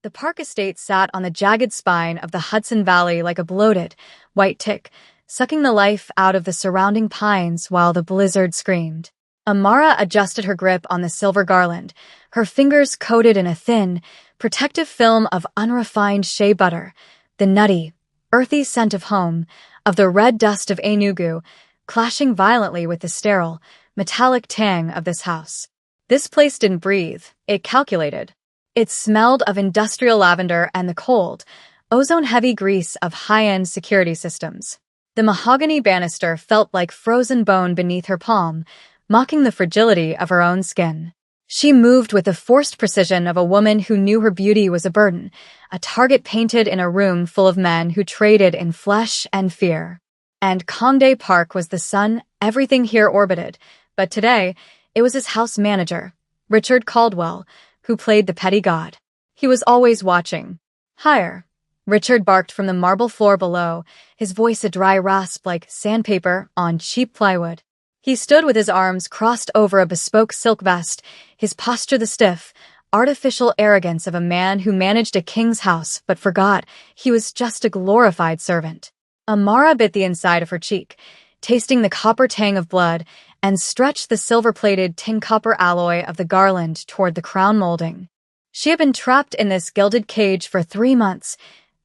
The park estate sat on the jagged spine of the Hudson Valley like a bloated, white tick, sucking the life out of the surrounding pines while the blizzard screamed. Amara adjusted her grip on the silver garland, her fingers coated in a thin, protective film of unrefined shea butter, the nutty, earthy scent of home, of the red dust of Enugu, clashing violently with the sterile, metallic tang of this house. This place didn't breathe, it calculated. It smelled of industrial lavender and the cold, ozone-heavy grease of high-end security systems. The mahogany banister felt like frozen bone beneath her palm, mocking the fragility of her own skin. She moved with the forced precision of a woman who knew her beauty was a burden, a target painted in a room full of men who traded in flesh and fear. And Conde Park was the sun everything here orbited, but today, it was his house manager, Richard Caldwell, who played the petty god. He was always watching. Higher. Richard barked from the marble floor below, his voice a dry rasp like sandpaper on cheap plywood. He stood with his arms crossed over a bespoke silk vest, his posture the stiff, artificial arrogance of a man who managed a king's house but forgot he was just a glorified servant. Amara bit the inside of her cheek, tasting the copper tang of blood, and stretched the silver-plated tin-copper alloy of the garland toward the crown molding. She had been trapped in this gilded cage for 3 months,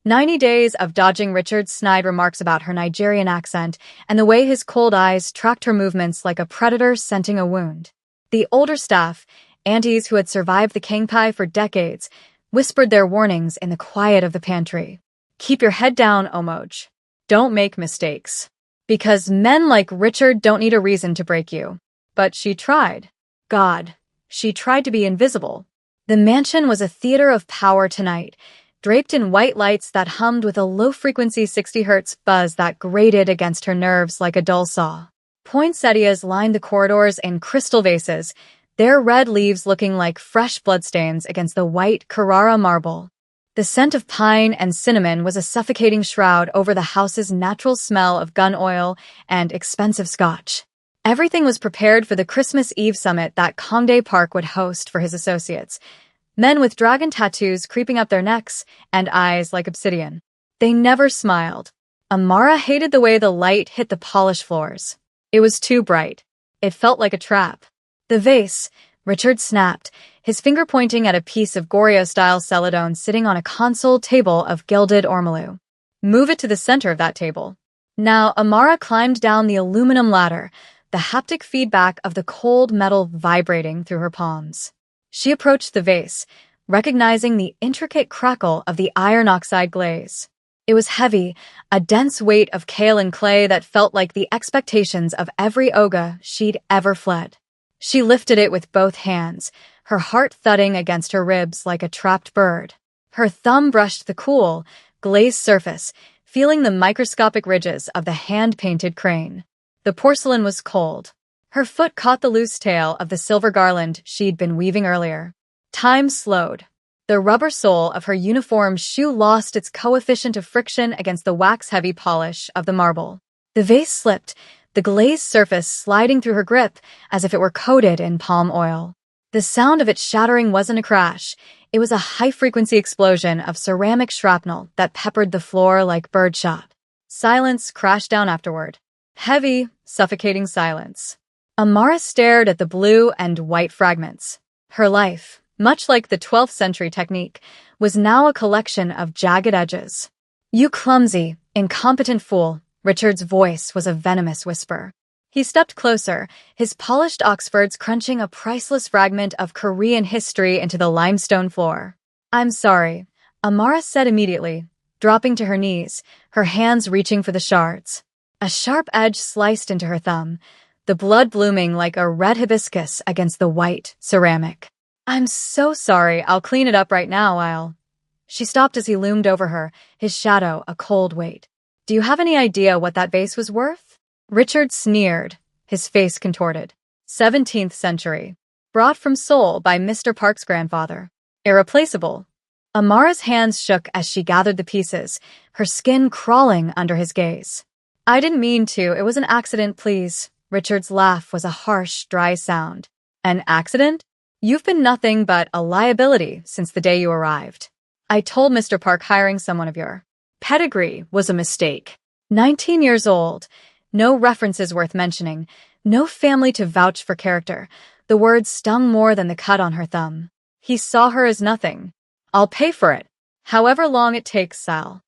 90 days of dodging Richard's snide remarks about her Nigerian accent and the way his cold eyes tracked her movements like a predator scenting a wound. The older staff, aunties who had survived the king pie for decades, whispered their warnings in the quiet of the pantry. Keep your head down, Omoj. Don't make mistakes. Because men like Richard don't need a reason to break you. But she tried. God, she tried to be invisible. The mansion was a theater of power tonight, draped in white lights that hummed with a low-frequency 60 Hz buzz that grated against her nerves like a dull saw. Poinsettias lined the corridors in crystal vases, their red leaves looking like fresh bloodstains against the white Carrara marble. The scent of pine and cinnamon was a suffocating shroud over the house's natural smell of gun oil and expensive scotch. Everything was prepared for the Christmas Eve summit that Conde Park would host for his associates. Men with dragon tattoos creeping up their necks and eyes like obsidian. They never smiled. Amara hated the way the light hit the polished floors. It was too bright. It felt like a trap. The vase, Richard snapped, his finger pointing at a piece of Goryeo-style celadone sitting on a console table of gilded ormolu. Move it to the center of that table. Now Amara climbed down the aluminum ladder, the haptic feedback of the cold metal vibrating through her palms. She approached the vase, recognizing the intricate crackle of the iron oxide glaze. It was heavy, a dense weight of kale and clay that felt like the expectations of every Oga she'd ever fled. She lifted it with both hands, her heart thudding against her ribs like a trapped bird. Her thumb brushed the cool, glazed surface, feeling the microscopic ridges of the hand-painted crane. The porcelain was cold. Her foot caught the loose tail of the silver garland she'd been weaving earlier. Time slowed. The rubber sole of her uniform shoe lost its coefficient of friction against the wax-heavy polish of the marble. The vase slipped, the glazed surface sliding through her grip as if it were coated in palm oil. The sound of it shattering wasn't a crash. It was a high-frequency explosion of ceramic shrapnel that peppered the floor like birdshot. Silence crashed down afterward. Heavy, suffocating silence. Amara stared at the blue and white fragments. Her life, much like the 12th century technique, was now a collection of jagged edges. "You clumsy, incompetent fool," Richard's voice was a venomous whisper. He stepped closer, his polished Oxfords crunching a priceless fragment of Korean history into the limestone floor. "I'm sorry," Amara said immediately, dropping to her knees, her hands reaching for the shards. A sharp edge sliced into her thumb, the blood blooming like a red hibiscus against the white ceramic. "I'm so sorry, I'll clean it up right now, She stopped as he loomed over her, his shadow a cold weight. "Do you have any idea what that vase was worth?" Richard sneered, his face contorted. 17th century. Brought from Seoul by Mr. Park's grandfather. Irreplaceable. Amara's hands shook as she gathered the pieces, her skin crawling under his gaze. "I didn't mean to, it was an accident, please." Richard's laugh was a harsh, dry sound. "An accident? You've been nothing but a liability since the day you arrived." I told Mr. Park hiring someone of your pedigree was a mistake. 19 years old, no references worth mentioning, no family to vouch for character. The words stung more than the cut on her thumb. He saw her as nothing. I'll pay for it. However long it takes, Sal.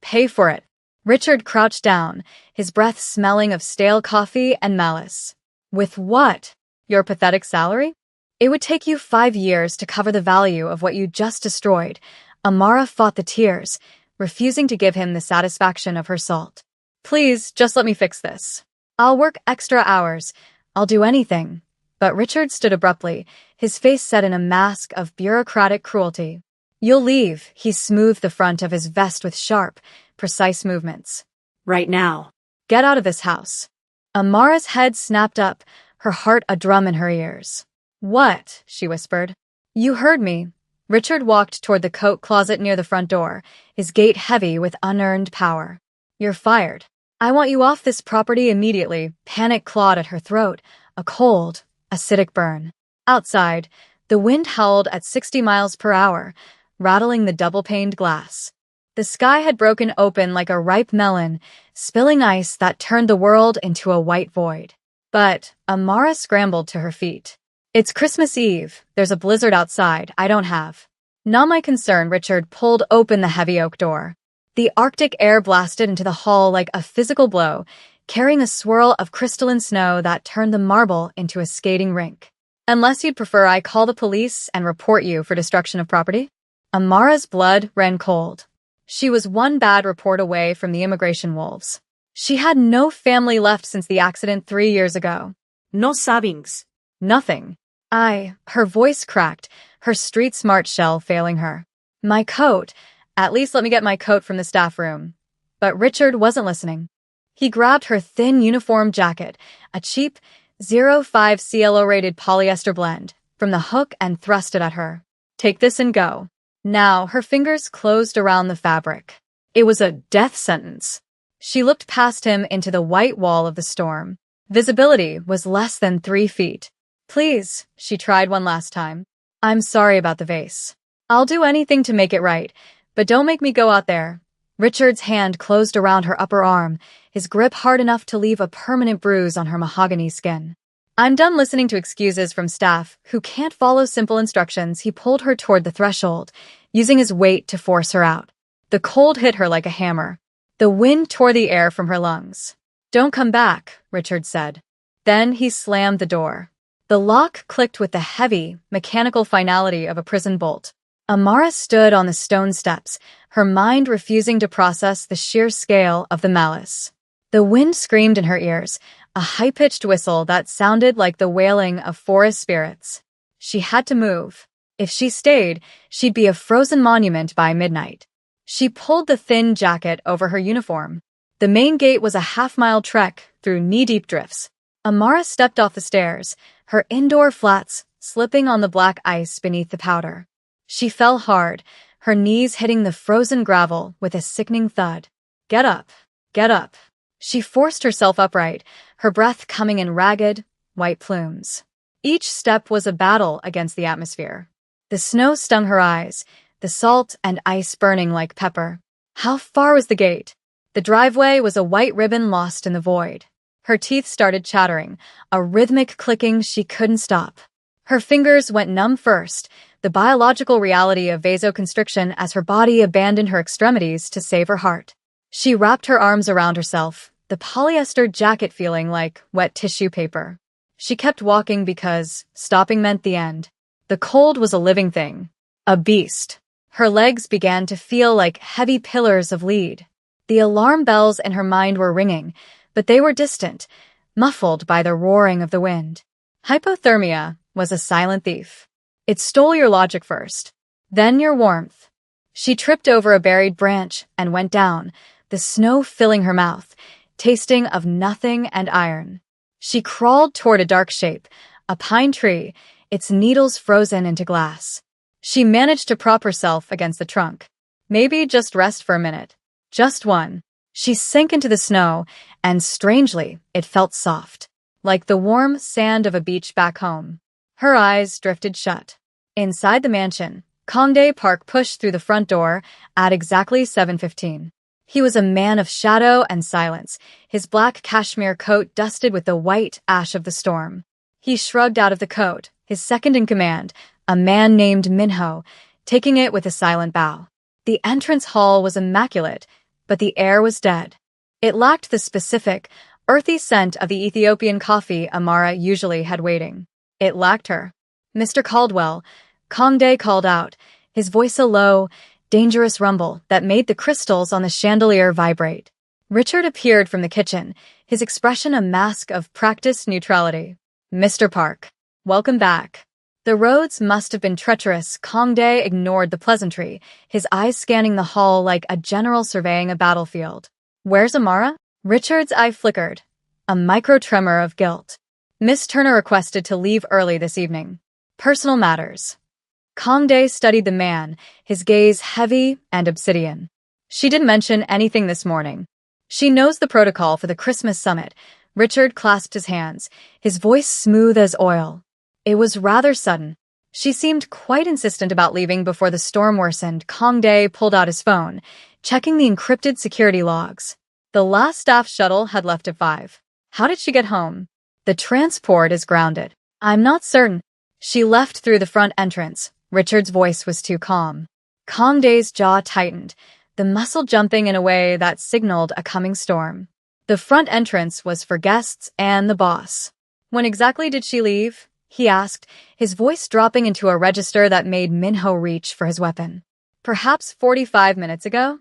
Pay for it. Richard crouched down, his breath smelling of stale coffee and malice. With what? Your pathetic salary? It would take you 5 years to cover the value of what you just destroyed. Amara fought the tears, refusing to give him the satisfaction of her salt. Please, just let me fix this. I'll work extra hours. I'll do anything. But Richard stood abruptly, his face set in a mask of bureaucratic cruelty. You'll leave. He smoothed the front of his vest with sharp, precise movements. Right now. Get out of this house. Amara's head snapped up, her heart a drum in her ears. What? She whispered. You heard me. Richard walked toward the coat closet near the front door, his gait heavy with unearned power. You're fired. I want you off this property immediately. Panic clawed at her throat, a cold, acidic burn. Outside, the wind howled at 60 miles per hour, rattling the double-paned glass. The sky had broken open like a ripe melon, spilling ice that turned the world into a white void. But Amara scrambled to her feet. It's Christmas Eve. There's a blizzard outside. I don't have. Not my concern. Richard pulled open the heavy oak door. The Arctic air blasted into the hall like a physical blow, carrying a swirl of crystalline snow that turned the marble into a skating rink. Unless you'd prefer I call the police and report you for destruction of property? Amara's blood ran cold. She was one bad report away from the immigration wolves. She had no family left since the accident 3 years ago. No savings. Nothing. Her voice cracked, her street-smart shell failing her. My coat. At least let me get my coat from the staff room. But Richard wasn't listening. He grabbed her thin uniform jacket, a cheap 05 CLO-rated polyester blend, from the hook and thrust it at her. Take this and go. Now her fingers closed around the fabric. It was a death sentence. She looked past him into the white wall of the storm. Visibility was less than 3 feet. Please, she tried one last time. I'm sorry about the vase. I'll do anything to make it right, but don't make me go out there. Richard's hand closed around her upper arm, his grip hard enough to leave a permanent bruise on her mahogany skin. I'm done listening to excuses from staff who can't follow simple instructions. He pulled her toward the threshold, using his weight to force her out. The cold hit her like a hammer. The wind tore the air from her lungs. Don't come back, Richard said. Then he slammed the door. The lock clicked with the heavy, mechanical finality of a prison bolt. Amara stood on the stone steps, her mind refusing to process the sheer scale of the malice. The wind screamed in her ears, a high-pitched whistle that sounded like the wailing of forest spirits. She had to move. If she stayed, she'd be a frozen monument by midnight. She pulled the thin jacket over her uniform. The main gate was a half-mile trek through knee-deep drifts. Amara stepped off the stairs, her indoor flats slipping on the black ice beneath the powder. She fell hard, her knees hitting the frozen gravel with a sickening thud. Get up. Get up. She forced herself upright, her breath coming in ragged, white plumes. Each step was a battle against the atmosphere. The snow stung her eyes, the salt and ice burning like pepper. How far was the gate? The driveway was a white ribbon lost in the void. Her teeth started chattering, a rhythmic clicking she couldn't stop. Her fingers went numb first, the biological reality of vasoconstriction as her body abandoned her extremities to save her heart. She wrapped her arms around herself, the polyester jacket feeling like wet tissue paper. She kept walking because stopping meant the end. The cold was a living thing, a beast. Her legs began to feel like heavy pillars of lead. The alarm bells in her mind were ringing, but they were distant, muffled by the roaring of the wind. Hypothermia was a silent thief. It stole your logic first, then your warmth. She tripped over a buried branch and went down, the snow filling her mouth, tasting of nothing and iron. She crawled toward a dark shape, a pine tree, its needles frozen into glass. She managed to prop herself against the trunk. Maybe just rest for a minute. Just one. She sank into the snow, and strangely, it felt soft, like the warm sand of a beach back home. Her eyes drifted shut. Inside the mansion, Kongdae Park pushed through the front door at exactly 7:15. He was a man of shadow and silence, his black cashmere coat dusted with the white ash of the storm. He shrugged out of the coat, his second in command, a man named Minho, taking it with a silent bow. The entrance hall was immaculate, but the air was dead. It lacked the specific, earthy scent of the Ethiopian coffee Amara usually had waiting. It lacked her. "Mr. Caldwell," Kongdae called out, his voice a low, dangerous rumble that made the crystals on the chandelier vibrate. Richard appeared from the kitchen, his expression a mask of practiced neutrality. "Mr. Park, welcome back." The roads must have been treacherous. Kongdae ignored the pleasantry, his eyes scanning the hall like a general surveying a battlefield. "Where's Amara?" Richard's eye flickered, a micro-tremor of guilt. "Miss Turner requested to leave early this evening. Personal matters." Kongdae studied the man, his gaze heavy and obsidian. "She didn't mention anything this morning. She knows the protocol for the Christmas summit." Richard clasped his hands, his voice smooth as oil. "It was rather sudden. She seemed quite insistent about leaving before the storm worsened." Kongdae pulled out his phone, checking the encrypted security logs. The last staff shuttle had left at 5. "How did she get home?" "The transport is grounded." "I'm not certain. She left through the front entrance." Richard's voice was too calm. Kongdae's jaw tightened, the muscle jumping in a way that signaled a coming storm. The front entrance was for guests and the boss. "When exactly did she leave?" he asked, his voice dropping into a register that made Minho reach for his weapon. "Perhaps 45 minutes ago?"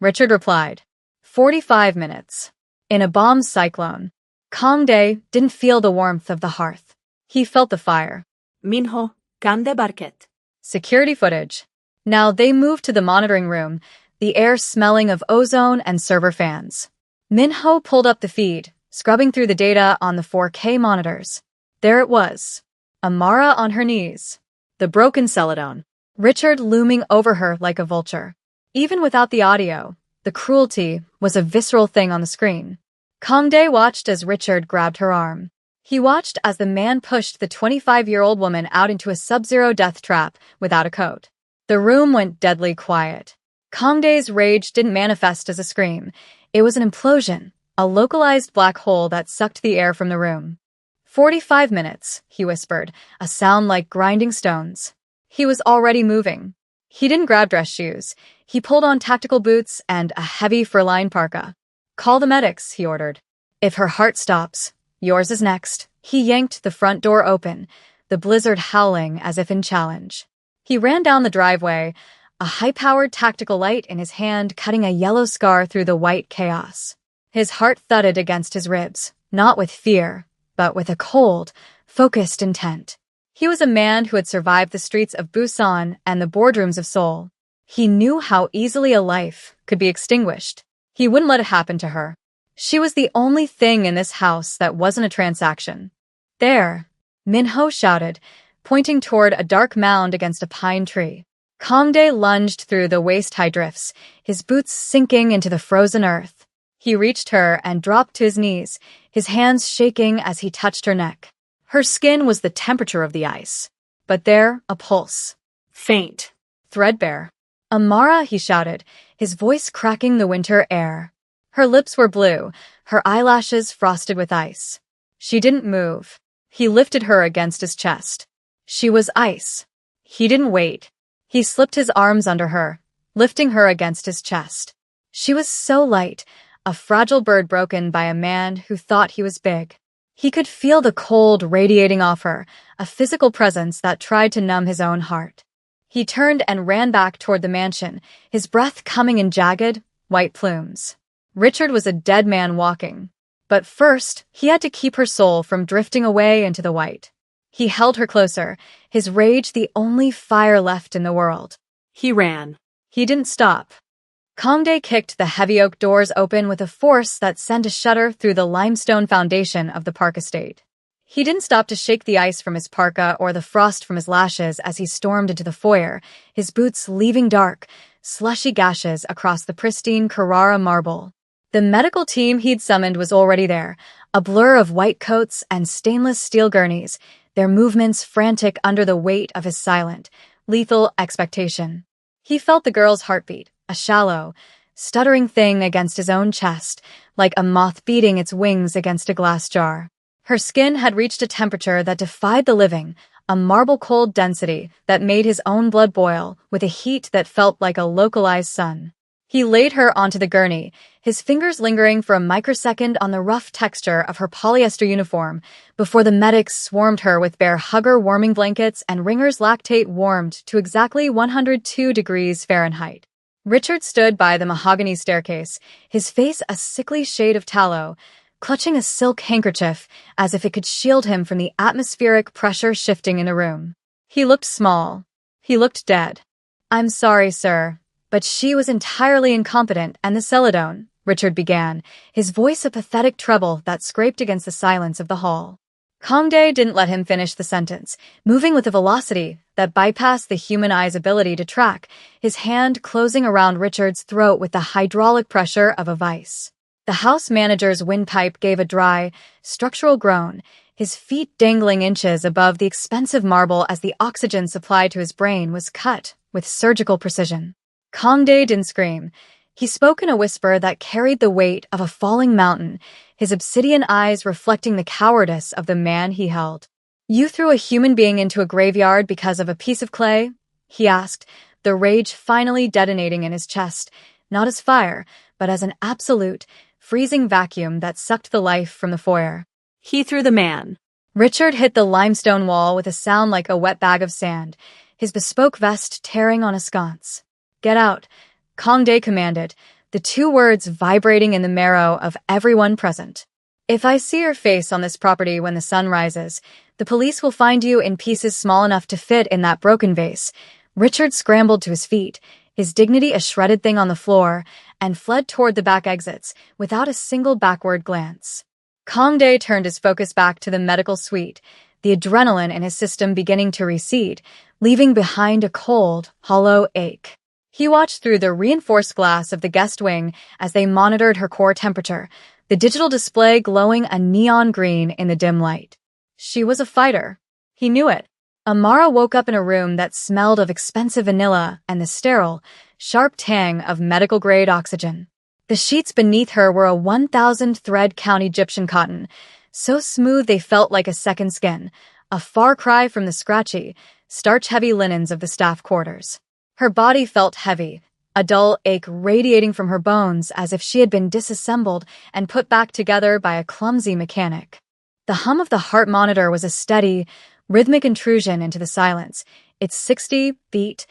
Richard replied. 45 minutes. In a bomb cyclone. Kongdae didn't feel the warmth of the hearth. He felt the fire. Minho, Kande Barket. Security footage. Now they moved to the monitoring room, the air smelling of ozone and server fans. Minho pulled up the feed, scrubbing through the data on the 4K monitors. There it was. Amara on her knees. The broken celadone. Richard looming over her like a vulture. Even without the audio, the cruelty was a visceral thing on the screen. Kongdae watched as Richard grabbed her arm. He watched as the man pushed the 25-year-old woman out into a sub-zero death trap without a coat. The room went deadly quiet. Kongdae's rage didn't manifest as a scream. It was an implosion, a localized black hole that sucked the air from the room. 45 minutes, he whispered, a sound like grinding stones. He was already moving. He didn't grab dress shoes. He pulled on tactical boots and a heavy fur-lined parka. "Call the medics," he ordered. "If her heart stops, yours is next." He yanked the front door open, the blizzard howling as if in challenge. He ran down the driveway, a high-powered tactical light in his hand cutting a yellow scar through the white chaos. His heart thudded against his ribs, not with fear, but with a cold, focused intent. He was a man who had survived the streets of Busan and the boardrooms of Seoul. He knew how easily a life could be extinguished. He wouldn't let it happen to her. She was the only thing in this house that wasn't a transaction. "There," Minho shouted, pointing toward a dark mound against a pine tree. Kongdae lunged through the waist-high drifts, his boots sinking into the frozen earth. He reached her and dropped to his knees, his hands shaking as he touched her neck. Her skin was the temperature of the ice, but there, a pulse. Faint. Threadbare. "Amara," he shouted, his voice cracking the winter air. Her lips were blue, her eyelashes frosted with ice. She didn't move. He lifted her against his chest. She was ice. He didn't wait. He slipped his arms under her, lifting her against his chest. She was so light, a fragile bird broken by a man who thought he was big. He could feel the cold radiating off her, a physical presence that tried to numb his own heart. He turned and ran back toward the mansion, his breath coming in jagged, white plumes. Richard was a dead man walking. But first, he had to keep her soul from drifting away into the white. He held her closer, his rage the only fire left in the world. He ran. He didn't stop. Kongdae kicked the heavy oak doors open with a force that sent a shudder through the limestone foundation of the park estate. He didn't stop to shake the ice from his parka or the frost from his lashes as he stormed into the foyer, his boots leaving dark, slushy gashes across the pristine Carrara marble. The medical team he'd summoned was already there, a blur of white coats and stainless steel gurneys, their movements frantic under the weight of his silent, lethal expectation. He felt the girl's heartbeat, a shallow, stuttering thing against his own chest, like a moth beating its wings against a glass jar. Her skin had reached a temperature that defied the living, a marble-cold density that made his own blood boil with a heat that felt like a localized sun. He laid her onto the gurney, his fingers lingering for a microsecond on the rough texture of her polyester uniform before the medics swarmed her with bear hugger warming blankets and Ringer's lactate warmed to exactly 102 degrees Fahrenheit. Richard stood by the mahogany staircase, his face a sickly shade of tallow, clutching a silk handkerchief as if it could shield him from the atmospheric pressure shifting in the room. He looked small. He looked dead. "I'm sorry, sir, but she was entirely incompetent and the celadone," Richard began, his voice a pathetic treble that scraped against the silence of the hall. Kongdae didn't let him finish the sentence, moving with a velocity that bypassed the human eye's ability to track, his hand closing around Richard's throat with the hydraulic pressure of a vice. The house manager's windpipe gave a dry, structural groan, his feet dangling inches above the expensive marble as the oxygen supply to his brain was cut with surgical precision. Kongdae didn't scream. He spoke in a whisper that carried the weight of a falling mountain, his obsidian eyes reflecting the cowardice of the man he held. "You threw a human being into a graveyard because of a piece of clay?" he asked, the rage finally detonating in his chest, not as fire, but as an absolute, freezing vacuum that sucked the life from the foyer. He threw the man. Richard hit the limestone wall with a sound like a wet bag of sand, his bespoke vest tearing on a sconce. "Get out," Kongdae commanded, the two words vibrating in the marrow of everyone present. "If I see your face on this property when the sun rises, the police will find you in pieces small enough to fit in that broken vase." Richard scrambled to his feet, his dignity a shredded thing on the floor, and fled toward the back exits without a single backward glance. Kongdae turned his focus back to the medical suite, the adrenaline in his system beginning to recede, leaving behind a cold, hollow ache. He watched through the reinforced glass of the guest wing as they monitored her core temperature, the digital display glowing a neon green in the dim light. She was a fighter. He knew it. Amara woke up in a room that smelled of expensive vanilla and the sterile, sharp tang of medical-grade oxygen. The sheets beneath her were a 1,000-thread count Egyptian cotton, so smooth they felt like a second skin, a far cry from the scratchy, starch-heavy linens of the staff quarters. Her body felt heavy, a dull ache radiating from her bones as if she had been disassembled and put back together by a clumsy mechanic. The hum of the heart monitor was a steady, rhythmic intrusion into the silence, its 60 beat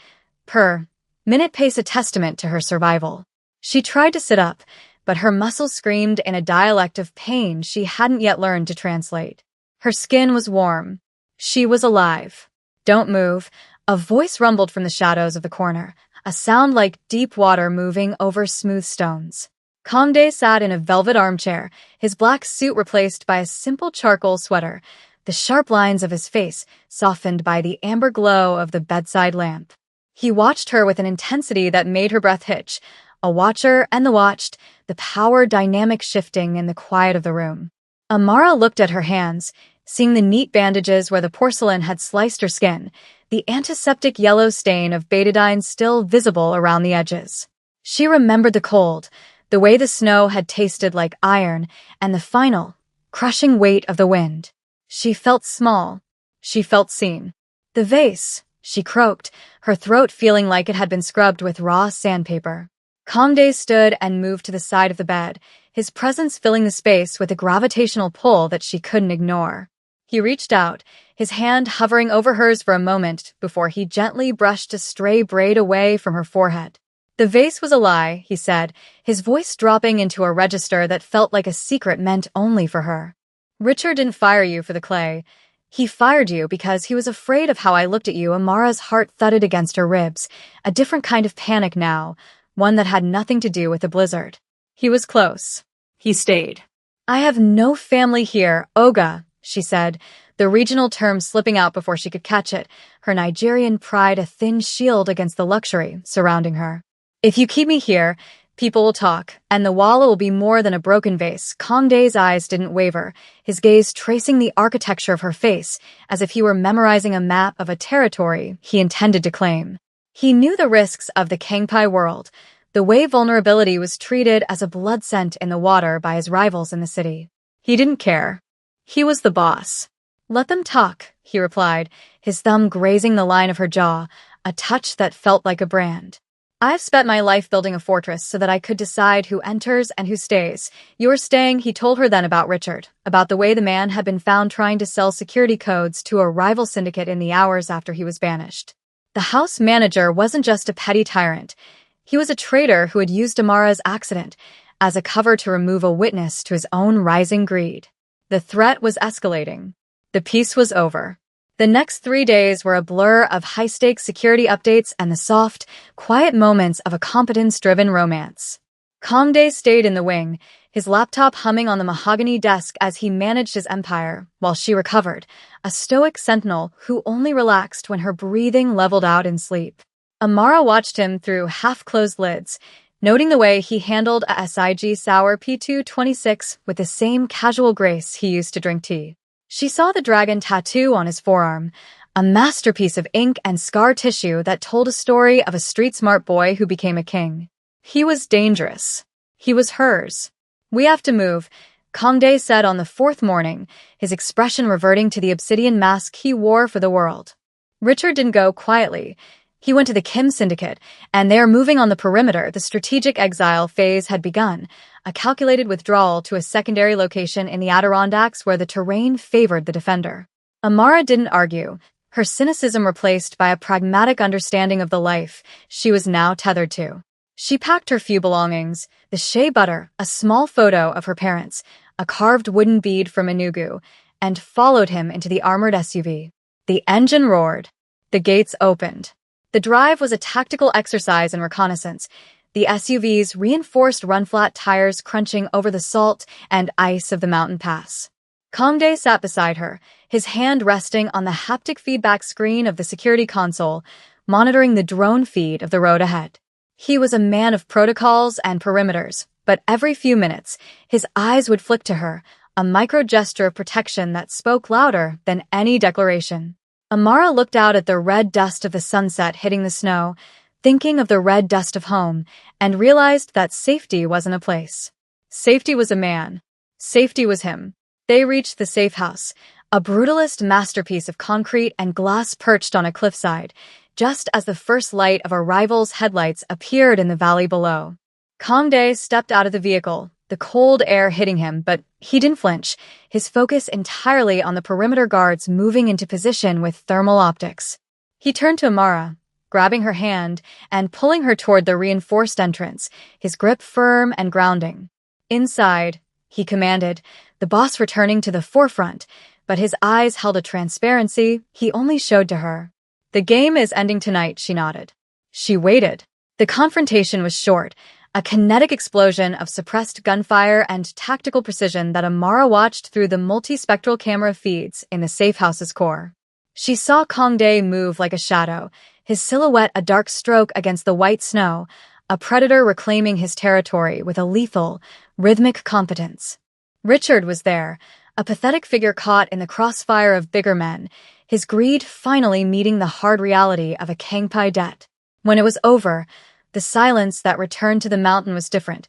per minute pace a testament to her survival. She tried to sit up, but her muscles screamed in a dialect of pain she hadn't yet learned to translate. Her skin was warm. She was alive. "Don't move," a voice rumbled from the shadows of the corner, a sound like deep water moving over smooth stones. Kongdae sat in a velvet armchair, his black suit replaced by a simple charcoal sweater, the sharp lines of his face softened by the amber glow of the bedside lamp. He watched her with an intensity that made her breath hitch, a watcher and the watched, the power dynamic shifting in the quiet of the room. Amara looked at her hands, seeing the neat bandages where the porcelain had sliced her skin, the antiseptic yellow stain of betadine still visible around the edges. She remembered the cold, the way the snow had tasted like iron, and the final, crushing weight of the wind. She felt small. She felt seen. "The vase," she croaked, her throat feeling like it had been scrubbed with raw sandpaper. Kongdae stood and moved to the side of the bed, his presence filling the space with a gravitational pull that she couldn't ignore. He reached out, his hand hovering over hers for a moment before he gently brushed a stray braid away from her forehead. "The vase was a lie," he said, his voice dropping into a register that felt like a secret meant only for her. "Richard didn't fire you for the clay. He fired you because he was afraid of how I looked at you." Amara's heart thudded against her ribs, a different kind of panic now, one that had nothing to do with the blizzard. "He was close. He stayed." "I have no family here, Oga," she said, the regional term slipping out before she could catch it, her Nigerian pride a thin shield against the luxury surrounding her. "If you keep me here, People will talk, and the wall will be more than a broken vase. Kongdae's eyes didn't waver, his gaze tracing the architecture of her face, as if he were memorizing a map of a territory he intended to claim. He knew the risks of the Kangpai world, the way vulnerability was treated as a blood scent in the water by his rivals in the city. He didn't care. He was the boss. Let them talk, he replied, his thumb grazing the line of her jaw, a touch that felt like a brand. I've spent my life building a fortress so that I could decide who enters and who stays. You're staying, he told her then about Richard, about the way the man had been found trying to sell security codes to a rival syndicate in the hours after he was banished. The house manager wasn't just a petty tyrant. He was a traitor who had used Amara's accident as a cover to remove a witness to his own rising greed. The threat was escalating. The peace was over. The next 3 days were a blur of high-stakes security updates and the soft, quiet moments of a competence-driven romance. Kongdae stayed in the wing, his laptop humming on the mahogany desk as he managed his empire, while she recovered, a stoic sentinel who only relaxed when her breathing leveled out in sleep. Amara watched him through half-closed lids, noting the way he handled a SIG Sour P226 with the same casual grace he used to drink tea. She saw the dragon tattoo on his forearm, a masterpiece of ink and scar tissue that told a story of a street-smart boy who became a king. He was dangerous. He was hers. We have to move, Kongdae said on the 4th morning, his expression reverting to the obsidian mask he wore for the world. Richard didn't go quietly. He went to the Kim Syndicate, and they are moving on the perimeter. The strategic exile phase had begun, a calculated withdrawal to a secondary location in the Adirondacks where the terrain favored the defender. Amara didn't argue, her cynicism replaced by a pragmatic understanding of the life she was now tethered to. She packed her few belongings, the shea butter, a small photo of her parents, a carved wooden bead from Enugu, and followed him into the armored SUV. The engine roared. The gates opened. The drive was a tactical exercise in reconnaissance, the SUV's reinforced run-flat tires crunching over the salt and ice of the mountain pass. Kongdae sat beside her, his hand resting on the haptic feedback screen of the security console, monitoring the drone feed of the road ahead. He was a man of protocols and perimeters, but every few minutes, his eyes would flick to her, a micro-gesture of protection that spoke louder than any declaration. Amara looked out at the red dust of the sunset hitting the snow, thinking of the red dust of home, and realized that safety wasn't a place. Safety was a man. Safety was him. They reached the safe house, a brutalist masterpiece of concrete and glass perched on a cliffside, just as the first light of a rival's headlights appeared in the valley below. Kongdae stepped out of the vehicle, the cold air hitting him, but he didn't flinch, his focus entirely on the perimeter guards moving into position with thermal optics. He turned to Amara, grabbing her hand and pulling her toward the reinforced entrance, his grip firm and grounding. Inside, he commanded, the boss returning to the forefront, but his eyes held a transparency he only showed to her. The game is ending tonight, she nodded. She waited. The confrontation was short, a kinetic explosion of suppressed gunfire and tactical precision that Amara watched through the multispectral camera feeds in the safe house's core. She saw Kongdae move like a shadow, his silhouette a dark stroke against the white snow, a predator reclaiming his territory with a lethal, rhythmic competence. Richard was there, a pathetic figure caught in the crossfire of bigger men, his greed finally meeting the hard reality of a Kangpai debt. When it was over, the silence that returned to the mountain was different.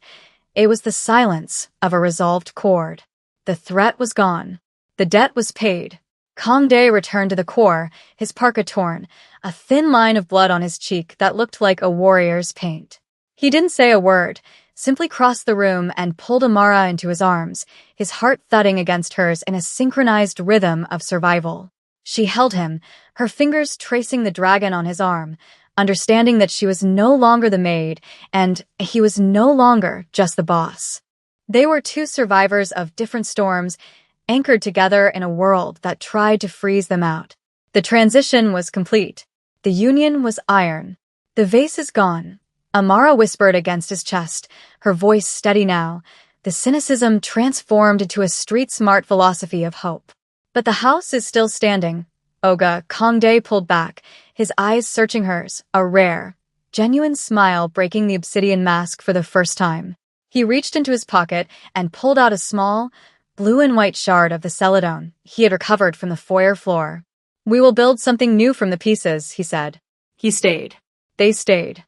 It was the silence of a resolved chord. The threat was gone. The debt was paid. Kongdae returned to the core, his parka torn, a thin line of blood on his cheek that looked like a warrior's paint. He didn't say a word, simply crossed the room and pulled Amara into his arms, his heart thudding against hers in a synchronized rhythm of survival. She held him, her fingers tracing the dragon on his arm, understanding that she was no longer the maid, and he was no longer just the boss. They were two survivors of different storms, anchored together in a world that tried to freeze them out. The transition was complete. The union was iron. The vase is gone, Amara whispered against his chest, her voice steady now, the cynicism transformed into a street-smart philosophy of hope. But the house is still standing. Olga, Kongdae pulled back, his eyes searching hers, a rare, genuine smile breaking the obsidian mask for the first time. He reached into his pocket and pulled out a small, blue and white shard of the celadon he had recovered from the foyer floor. "We will build something new from the pieces," he said. He stayed. They stayed.